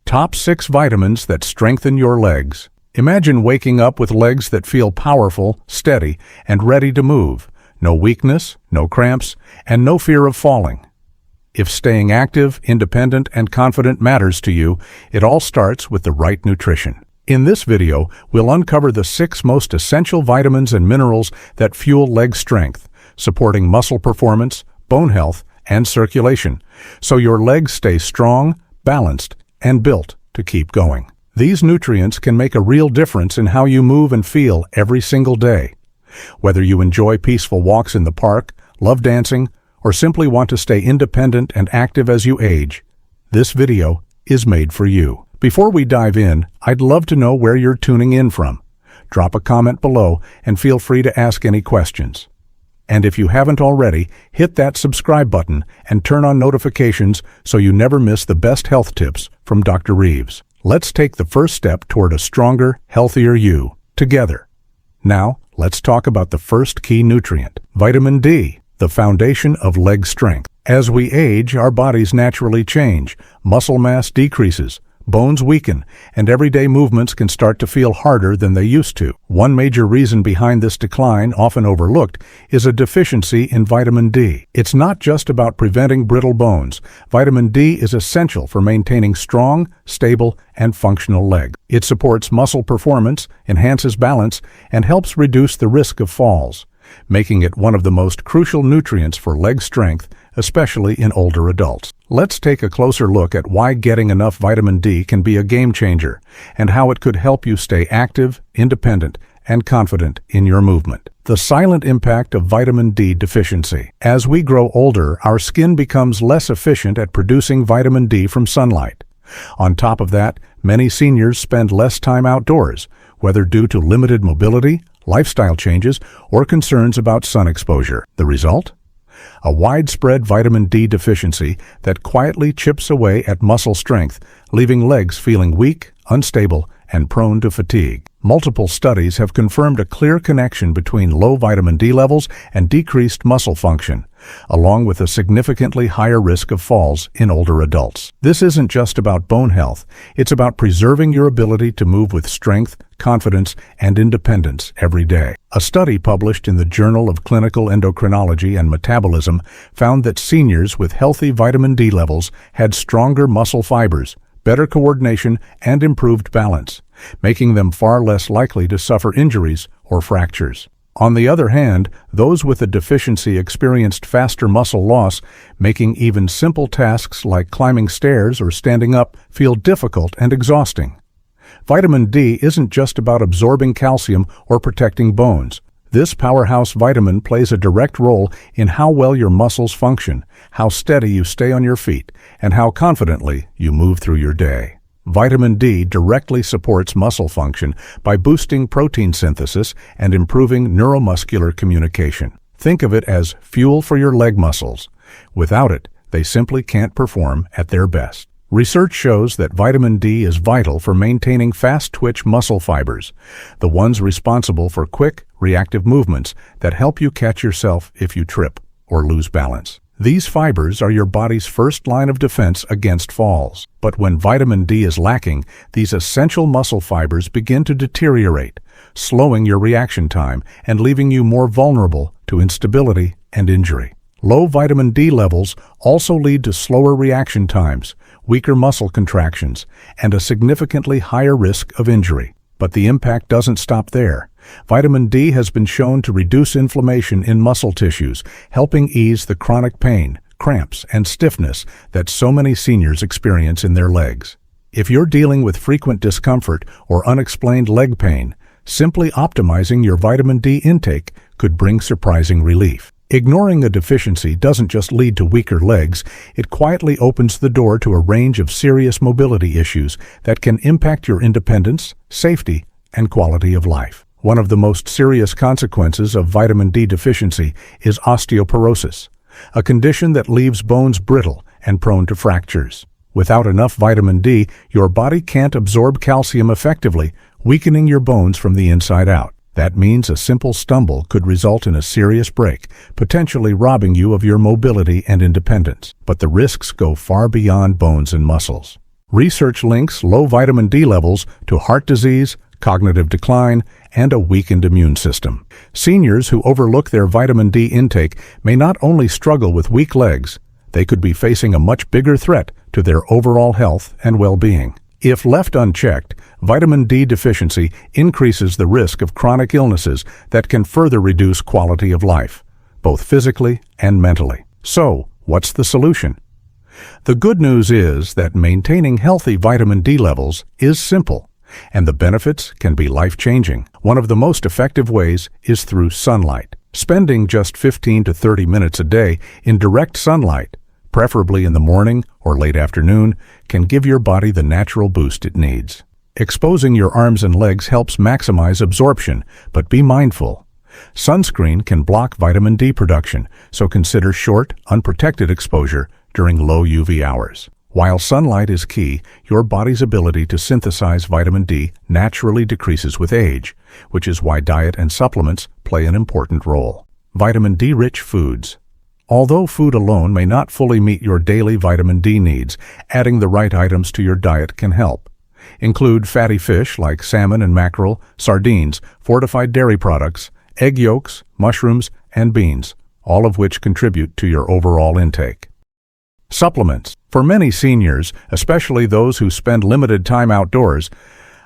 Top 6 vitamins that strengthen your legs. Imagine waking up with legs that feel powerful, steady, and ready to move. No weakness, no cramps, and no fear of falling. If staying active, independent, and confident matters to you, it all starts with the right nutrition. In this video, we'll uncover the 6 most essential vitamins and minerals that fuel leg strength, supporting muscle performance, bone health, and circulation, so your legs stay strong, balanced, and built to keep going. These nutrients can make a real difference in how you move and feel every single day. Whether you enjoy peaceful walks in the park, love dancing, or simply want to stay independent and active as you age, this video is made for you. Before we dive in, I'd love to know where you're tuning in from. Drop a comment below and feel free to ask any questions. And if you haven't already, hit that subscribe button and turn on notifications so you never miss the best health tips from Dr. Reeves. Let's take the first step toward a stronger, healthier you, together. Now, let's talk about the first key nutrient, vitamin D, the foundation of leg strength. As we age, our bodies naturally change, muscle mass decreases, bones weaken, and everyday movements can start to feel harder than they used to. One major reason behind this decline, often overlooked, is a deficiency in vitamin D. It's not just about preventing brittle bones. Vitamin D is essential for maintaining strong, stable, and functional legs. It supports muscle performance, enhances balance, and helps reduce the risk of falls, making it one of the most crucial nutrients for leg strength, especially in older adults. Let's take a closer look at why getting enough vitamin D can be a game changer and how it could help you stay active, independent, and confident in your movement. The silent impact of vitamin D deficiency. As we grow older, our skin becomes less efficient at producing vitamin D from sunlight. On top of that, many seniors spend less time outdoors, whether due to limited mobility, lifestyle changes, or concerns about sun exposure. The result? A widespread vitamin D deficiency that quietly chips away at muscle strength, leaving legs feeling weak, unstable, and prone to fatigue. Multiple studies have confirmed a clear connection between low vitamin D levels and decreased muscle function, along with a significantly higher risk of falls in older adults. This isn't just about bone health, it's about preserving your ability to move with strength, confidence, and independence every day. A study published in the Journal of Clinical Endocrinology and Metabolism found that seniors with healthy vitamin D levels had stronger muscle fibers, better coordination, and improved balance, making them far less likely to suffer injuries or fractures. On the other hand, those with a deficiency experienced faster muscle loss, making even simple tasks like climbing stairs or standing up feel difficult and exhausting. Vitamin D isn't just about absorbing calcium or protecting bones. This powerhouse vitamin plays a direct role in how well your muscles function, how steady you stay on your feet, and how confidently you move through your day. Vitamin D directly supports muscle function by boosting protein synthesis and improving neuromuscular communication. Think of it as fuel for your leg muscles. Without it, they simply can't perform at their best. Research shows that vitamin D is vital for maintaining fast-twitch muscle fibers, the ones responsible for quick, reactive movements that help you catch yourself if you trip or lose balance. These fibers are your body's first line of defense against falls. But when vitamin D is lacking, these essential muscle fibers begin to deteriorate, slowing your reaction time and leaving you more vulnerable to instability and injury. Low vitamin D levels also lead to slower reaction times, weaker muscle contractions, and a significantly higher risk of injury. But the impact doesn't stop there. Vitamin D has been shown to reduce inflammation in muscle tissues, helping ease the chronic pain, cramps, and stiffness that so many seniors experience in their legs. If you're dealing with frequent discomfort or unexplained leg pain, simply optimizing your vitamin D intake could bring surprising relief. Ignoring a deficiency doesn't just lead to weaker legs, it quietly opens the door to a range of serious mobility issues that can impact your independence, safety, and quality of life. One of the most serious consequences of vitamin D deficiency is osteoporosis, a condition that leaves bones brittle and prone to fractures. Without enough vitamin D, your body can't absorb calcium effectively, weakening your bones from the inside out. That means a simple stumble could result in a serious break, potentially robbing you of your mobility and independence. But the risks go far beyond bones and muscles. Research links low vitamin D levels to heart disease, cognitive decline, and a weakened immune system. Seniors who overlook their vitamin D intake may not only struggle with weak legs, they could be facing a much bigger threat to their overall health and well-being. If left unchecked, vitamin D deficiency increases the risk of chronic illnesses that can further reduce quality of life, both physically and mentally. So, what's the solution? The good news is that maintaining healthy vitamin D levels is simple, and the benefits can be life-changing. One of the most effective ways is through sunlight. Spending just 15 to 30 minutes a day in direct sunlight, preferably in the morning or late afternoon, can give your body the natural boost it needs. Exposing your arms and legs helps maximize absorption, but be mindful. Sunscreen can block vitamin D production, so consider short, unprotected exposure during low UV hours. While sunlight is key, your body's ability to synthesize vitamin D naturally decreases with age, which is why diet and supplements play an important role. Vitamin D-rich foods. Although food alone may not fully meet your daily vitamin D needs, adding the right items to your diet can help. Include fatty fish like salmon and mackerel, sardines, fortified dairy products, egg yolks, mushrooms, and beans, all of which contribute to your overall intake. Supplements. For many seniors, especially those who spend limited time outdoors,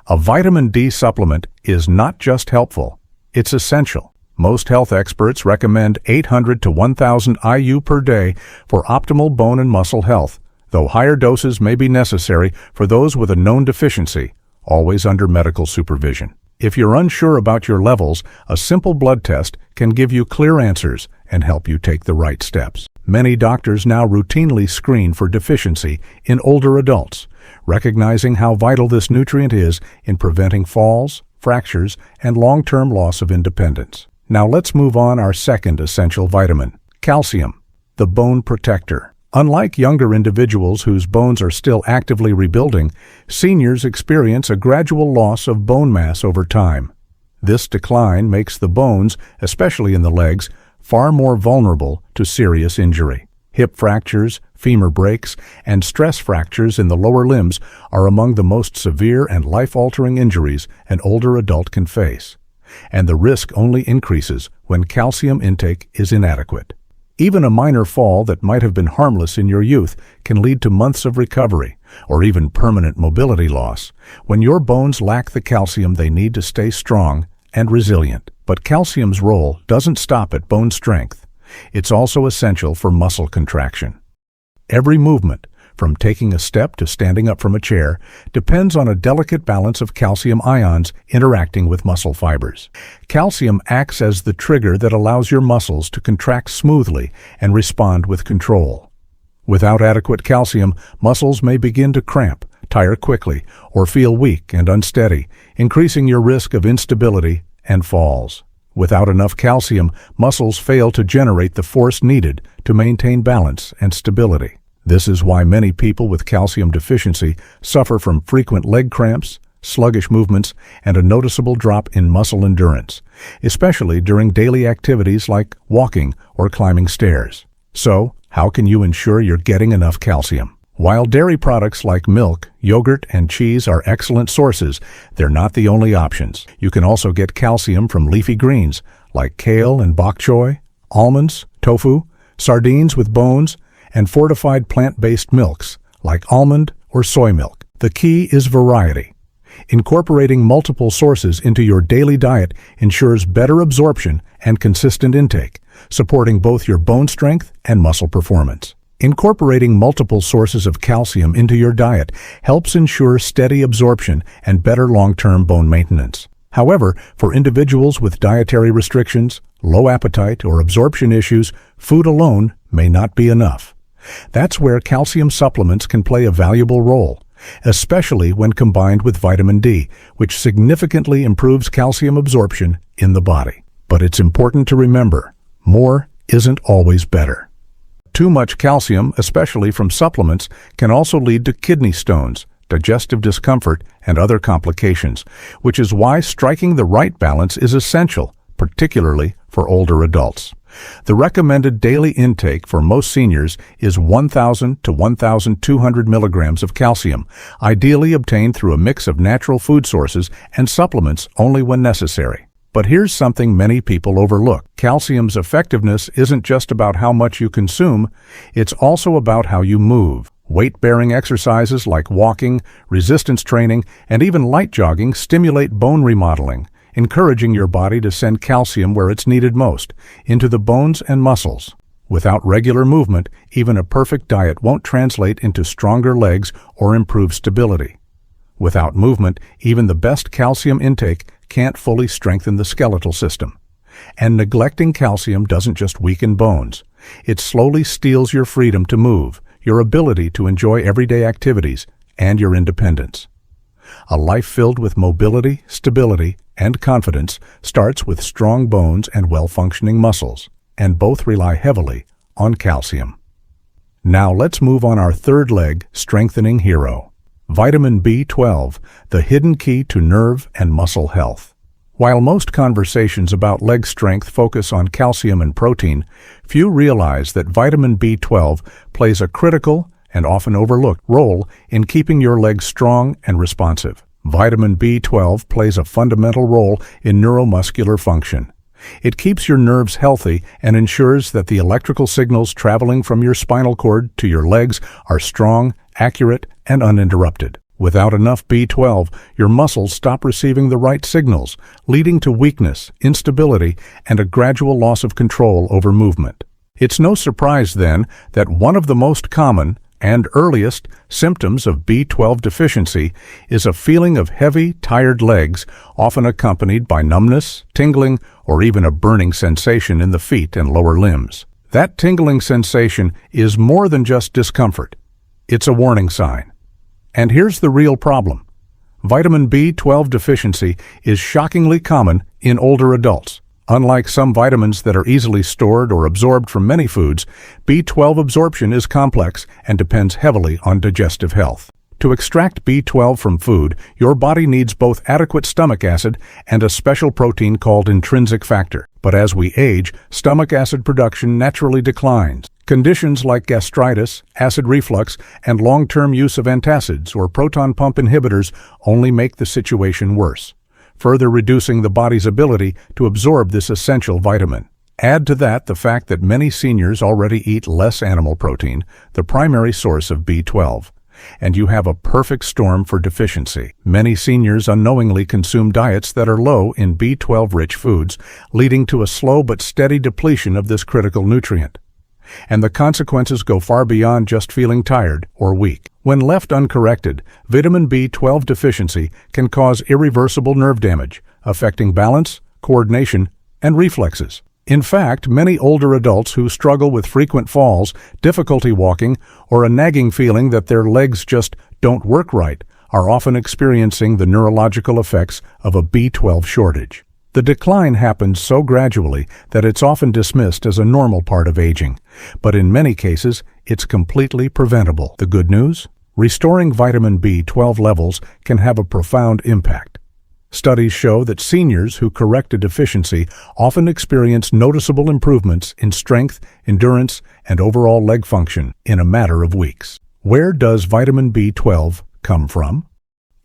a vitamin D supplement is not just helpful, it's essential. Most health experts recommend 800 to 1,000 IU per day for optimal bone and muscle health, though higher doses may be necessary for those with a known deficiency, always under medical supervision. If you're unsure about your levels, a simple blood test can give you clear answers and help you take the right steps. Many doctors now routinely screen for deficiency in older adults, recognizing how vital this nutrient is in preventing falls, fractures, and long-term loss of independence. Now let's move on our second essential vitamin, calcium, the bone protector. Unlike younger individuals whose bones are still actively rebuilding, seniors experience a gradual loss of bone mass over time. This decline makes the bones, especially in the legs, far more vulnerable to serious injury. Hip fractures, femur breaks, and stress fractures in the lower limbs are among the most severe and life-altering injuries an older adult can face, and the risk only increases when calcium intake is inadequate. Even a minor fall that might have been harmless in your youth can lead to months of recovery, or even permanent mobility loss, when your bones lack the calcium they need to stay strong and resilient. But calcium's role doesn't stop at bone strength. It's also essential for muscle contraction. Every movement, from taking a step to standing up from a chair, depends on a delicate balance of calcium ions interacting with muscle fibers. Calcium acts as the trigger that allows your muscles to contract smoothly and respond with control. Without adequate calcium, muscles may begin to cramp, tire quickly, or feel weak and unsteady, increasing your risk of instability and falls. Without enough calcium, muscles fail to generate the force needed to maintain balance and stability. This is why many people with calcium deficiency suffer from frequent leg cramps, sluggish movements, and a noticeable drop in muscle endurance, especially during daily activities like walking or climbing stairs. So, how can you ensure you're getting enough calcium? While dairy products like milk, yogurt, and cheese are excellent sources, they're not the only options. You can also get calcium from leafy greens like kale and bok choy, almonds, tofu, sardines with bones, and fortified plant-based milks like almond or soy milk. The key is variety. Incorporating multiple sources into your daily diet ensures better absorption and consistent intake, supporting both your bone strength and muscle performance. Incorporating multiple sources of calcium into your diet helps ensure steady absorption and better long-term bone maintenance. However, for individuals with dietary restrictions, low appetite, or absorption issues, food alone may not be enough. That's where calcium supplements can play a valuable role, especially when combined with vitamin D, which significantly improves calcium absorption in the body. But it's important to remember, more isn't always better. Too much calcium, especially from supplements, can also lead to kidney stones, digestive discomfort, and other complications, which is why striking the right balance is essential, particularly for older adults. The recommended daily intake for most seniors is 1,000 to 1,200 milligrams of calcium, ideally obtained through a mix of natural food sources and supplements only when necessary. But here's something many people overlook. Calcium's effectiveness isn't just about how much you consume, it's also about how you move. Weight-bearing exercises like walking, resistance training, and even light jogging stimulate bone remodeling, encouraging your body to send calcium where it's needed most, into the bones and muscles. Without regular movement, even a perfect diet won't translate into stronger legs or improved stability. Without movement, even the best calcium intake can't fully strengthen the skeletal system. And neglecting calcium doesn't just weaken bones. It slowly steals your freedom to move, your ability to enjoy everyday activities, and your independence. A life filled with mobility, stability, and confidence starts with strong bones and well-functioning muscles, and both rely heavily on calcium. Now let's move on our third leg, strengthening hero. Vitamin B12, the hidden key to nerve and muscle health. While most conversations about leg strength focus on calcium and protein, few realize that vitamin B12 plays a critical and often overlooked role in keeping your legs strong and responsive. Vitamin B12 plays a fundamental role in neuromuscular function. It keeps your nerves healthy and ensures that the electrical signals traveling from your spinal cord to your legs are strong, accurate, and uninterrupted. Without enough B12, your muscles stop receiving the right signals, leading to weakness, instability, and a gradual loss of control over movement. It's no surprise, then, that one of the most common and earliest symptoms of B12 deficiency is a feeling of heavy, tired legs, often accompanied by numbness, tingling, or even a burning sensation in the feet and lower limbs. That tingling sensation is more than just discomfort. It's a warning sign. And here's the real problem. Vitamin B12 deficiency is shockingly common in older adults. Unlike some vitamins that are easily stored or absorbed from many foods, B12 absorption is complex and depends heavily on digestive health. To extract B12 from food, your body needs both adequate stomach acid and a special protein called intrinsic factor. But as we age, stomach acid production naturally declines. Conditions like gastritis, acid reflux, and long-term use of antacids or proton pump inhibitors only make the situation worse, further reducing the body's ability to absorb this essential vitamin. Add to that the fact that many seniors already eat less animal protein, the primary source of B12, and you have a perfect storm for deficiency. Many seniors unknowingly consume diets that are low in B12-rich foods, leading to a slow but steady depletion of this critical nutrient. And the consequences go far beyond just feeling tired or weak. When left uncorrected, vitamin B12 deficiency can cause irreversible nerve damage, affecting balance, coordination, and reflexes. In fact, many older adults who struggle with frequent falls, difficulty walking, or a nagging feeling that their legs just don't work right are often experiencing the neurological effects of a B12 shortage. The decline happens so gradually that it's often dismissed as a normal part of aging, but in many cases, it's completely preventable. The good news? Restoring vitamin B12 levels can have a profound impact. Studies show that seniors who correct a deficiency often experience noticeable improvements in strength, endurance, and overall leg function in a matter of weeks. Where does vitamin B12 come from?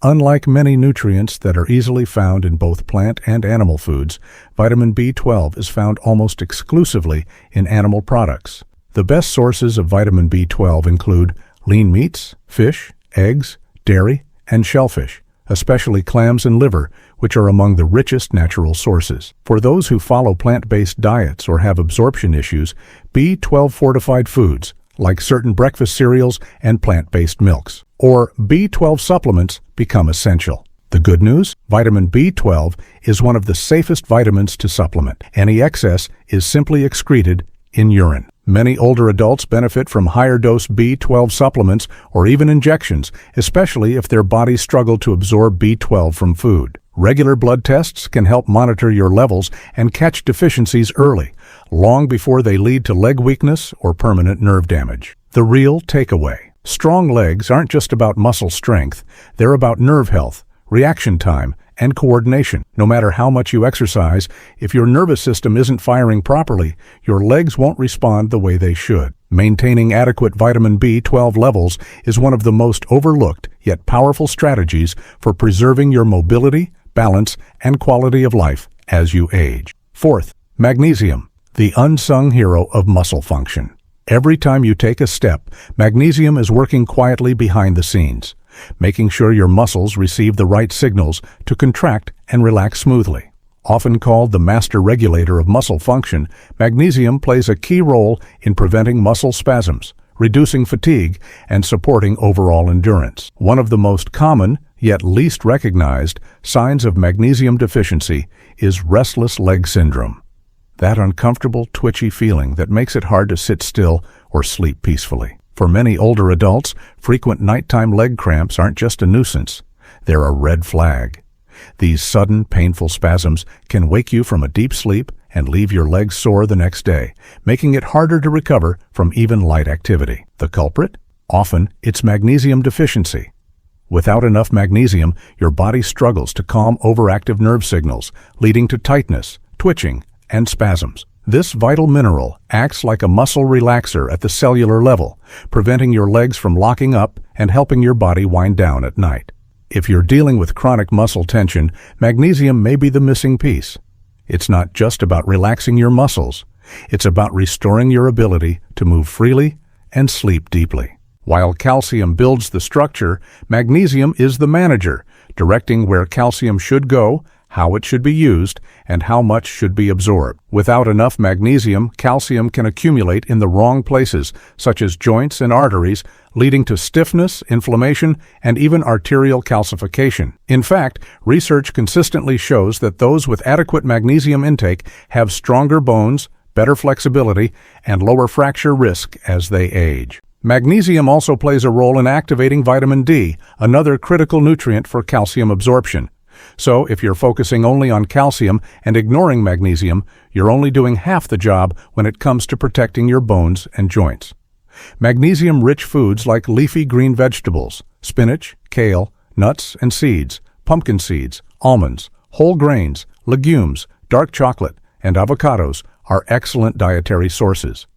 Unlike many nutrients that are easily found in both plant and animal foods, vitamin B12 is found almost exclusively in animal products. The best sources of vitamin B12 include lean meats, fish, eggs, dairy, and shellfish, especially clams and liver, which are among the richest natural sources. For those who follow plant-based diets or have absorption issues, B12-fortified foods, like certain breakfast cereals and plant-based milks, or B12 supplements, become essential. The good news? Vitamin B12 is one of the safest vitamins to supplement. Any excess is simply excreted in urine. Many older adults benefit from higher-dose B12 supplements or even injections, especially if their bodies struggle to absorb B12 from food. Regular blood tests can help monitor your levels and catch deficiencies early, long before they lead to leg weakness or permanent nerve damage. The real takeaway: strong legs aren't just about muscle strength, they're about nerve health, reaction time, and coordination. No matter how much you exercise, if your nervous system isn't firing properly, your legs won't respond the way they should. Maintaining adequate vitamin B12 levels is one of the most overlooked yet powerful strategies for preserving your mobility, balance, and quality of life as you age. Fourth, magnesium, the unsung hero of muscle function. Every time you take a step, magnesium is working quietly behind the scenes, making sure your muscles receive the right signals to contract and relax smoothly. Often called the master regulator of muscle function, magnesium plays a key role in preventing muscle spasms, reducing fatigue, and supporting overall endurance. One of the most common, yet least recognized, signs of magnesium deficiency is restless leg syndrome. That uncomfortable, twitchy feeling that makes it hard to sit still or sleep peacefully. For many older adults, frequent nighttime leg cramps aren't just a nuisance, they're a red flag. These sudden, painful spasms can wake you from a deep sleep and leave your legs sore the next day, making it harder to recover from even light activity. The culprit? Often, it's magnesium deficiency. Without enough magnesium, your body struggles to calm overactive nerve signals, leading to tightness, twitching, and spasms. This vital mineral acts like a muscle relaxer at the cellular level, preventing your legs from locking up and helping your body wind down at night. If you're dealing with chronic muscle tension, magnesium may be the missing piece. It's not just about relaxing your muscles. It's about restoring your ability to move freely and sleep deeply. While calcium builds the structure, magnesium is the manager, directing where calcium should go, how it should be used, and how much should be absorbed. Without enough magnesium, calcium can accumulate in the wrong places, such as joints and arteries, leading to stiffness, inflammation, and even arterial calcification. In fact, research consistently shows that those with adequate magnesium intake have stronger bones, better flexibility, and lower fracture risk as they age. Magnesium also plays a role in activating vitamin D, another critical nutrient for calcium absorption. So, if you're focusing only on calcium and ignoring magnesium, you're only doing half the job when it comes to protecting your bones and joints. Magnesium-rich foods like leafy green vegetables, spinach, kale, nuts and seeds, pumpkin seeds, almonds, whole grains, legumes, dark chocolate, and avocados are excellent dietary sources.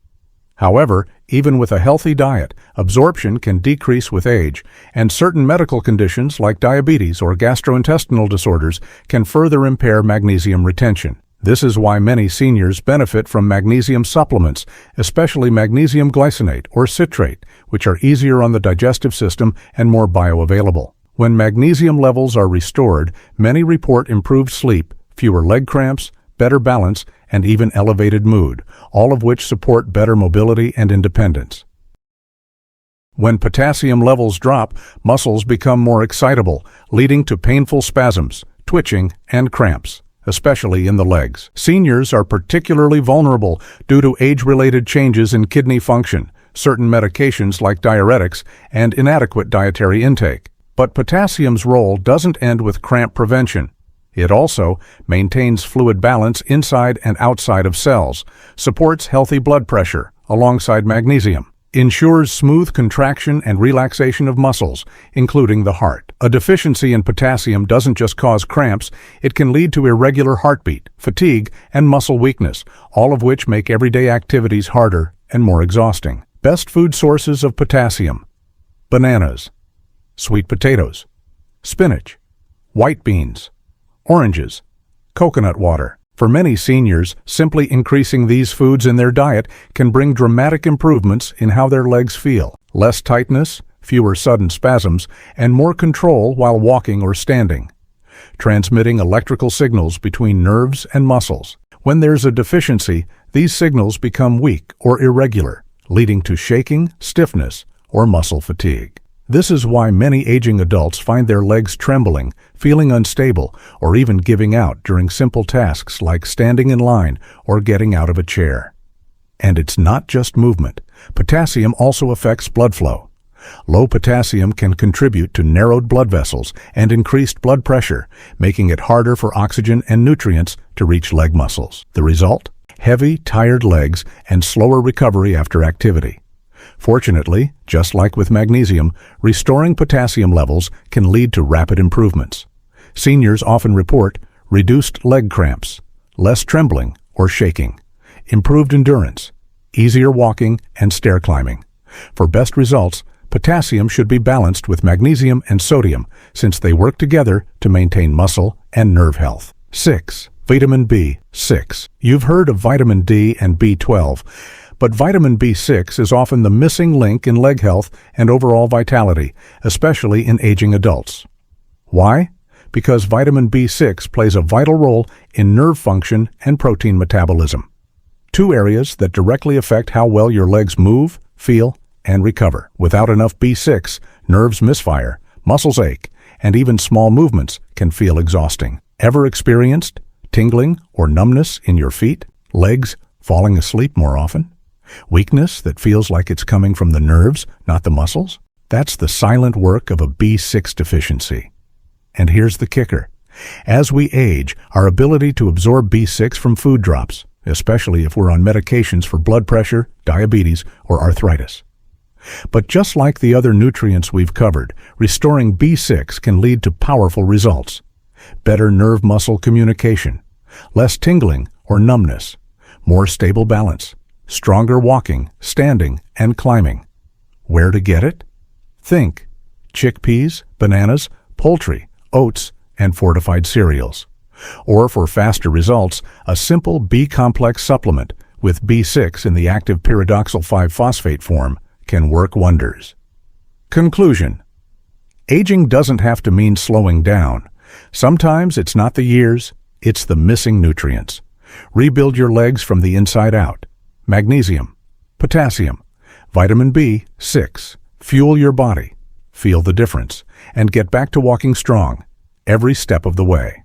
However, even with a healthy diet, absorption can decrease with age, and certain medical conditions like diabetes or gastrointestinal disorders can further impair magnesium retention. This is why many seniors benefit from magnesium supplements, especially magnesium glycinate or citrate, which are easier on the digestive system and more bioavailable. When magnesium levels are restored, many report improved sleep, fewer leg cramps, better balance, and even elevated mood, all of which support better mobility and independence. When potassium levels drop, muscles become more excitable, leading to painful spasms, twitching, and cramps, especially in the legs. Seniors are particularly vulnerable due to age-related changes in kidney function, certain medications like diuretics, and inadequate dietary intake. But potassium's role doesn't end with cramp prevention. It also maintains fluid balance inside and outside of cells, supports healthy blood pressure alongside magnesium, ensures smooth contraction and relaxation of muscles, including the heart. A deficiency in potassium doesn't just cause cramps, it can lead to irregular heartbeat, fatigue, and muscle weakness, all of which make everyday activities harder and more exhausting. Best food sources of potassium: bananas, sweet potatoes, spinach, white beans, oranges, coconut water. For many seniors, simply increasing these foods in their diet can bring dramatic improvements in how their legs feel. Less tightness, fewer sudden spasms, and more control while walking or standing, transmitting electrical signals between nerves and muscles. When there's a deficiency, these signals become weak or irregular, leading to shaking, stiffness, or muscle fatigue. This is why many aging adults find their legs trembling, feeling unstable, or even giving out during simple tasks like standing in line or getting out of a chair. And it's not just movement. Potassium also affects blood flow. Low potassium can contribute to narrowed blood vessels and increased blood pressure, making it harder for oxygen and nutrients to reach leg muscles. The result? Heavy, tired legs and slower recovery after activity. Fortunately, just like with magnesium, restoring potassium levels can lead to rapid improvements. Seniors often report reduced leg cramps, less trembling or shaking, improved endurance, easier walking and stair climbing. For best results, potassium should be balanced with magnesium and sodium since they work together to maintain muscle and nerve health. 6. Vitamin B6. You've heard of vitamin D and B12, but vitamin B6 is often the missing link in leg health and overall vitality, especially in aging adults. Why? Because vitamin B6 plays a vital role in nerve function and protein metabolism, two areas that directly affect how well your legs move, feel, and recover. Without enough B6, nerves misfire, muscles ache, and even small movements can feel exhausting. Ever experienced tingling or numbness in your feet, legs falling asleep more often? Weakness that feels like it's coming from the nerves, not the muscles? That's the silent work of a B6 deficiency. And here's the kicker. As we age, our ability to absorb B6 from food drops, especially if we're on medications for blood pressure, diabetes, or arthritis. But just like the other nutrients we've covered, restoring B6 can lead to powerful results. Better nerve-muscle communication, less tingling or numbness, more stable balance, stronger walking, standing, and climbing. Where to get it? Think chickpeas, bananas, poultry, oats, and fortified cereals. Or for faster results, a simple B-complex supplement with B6 in the active pyridoxal 5-phosphate form can work wonders. Conclusion. Aging doesn't have to mean slowing down. Sometimes it's not the years, it's the missing nutrients. Rebuild your legs from the inside out. Magnesium, potassium, vitamin B6. Fuel your body, feel the difference, and get back to walking strong every step of the way.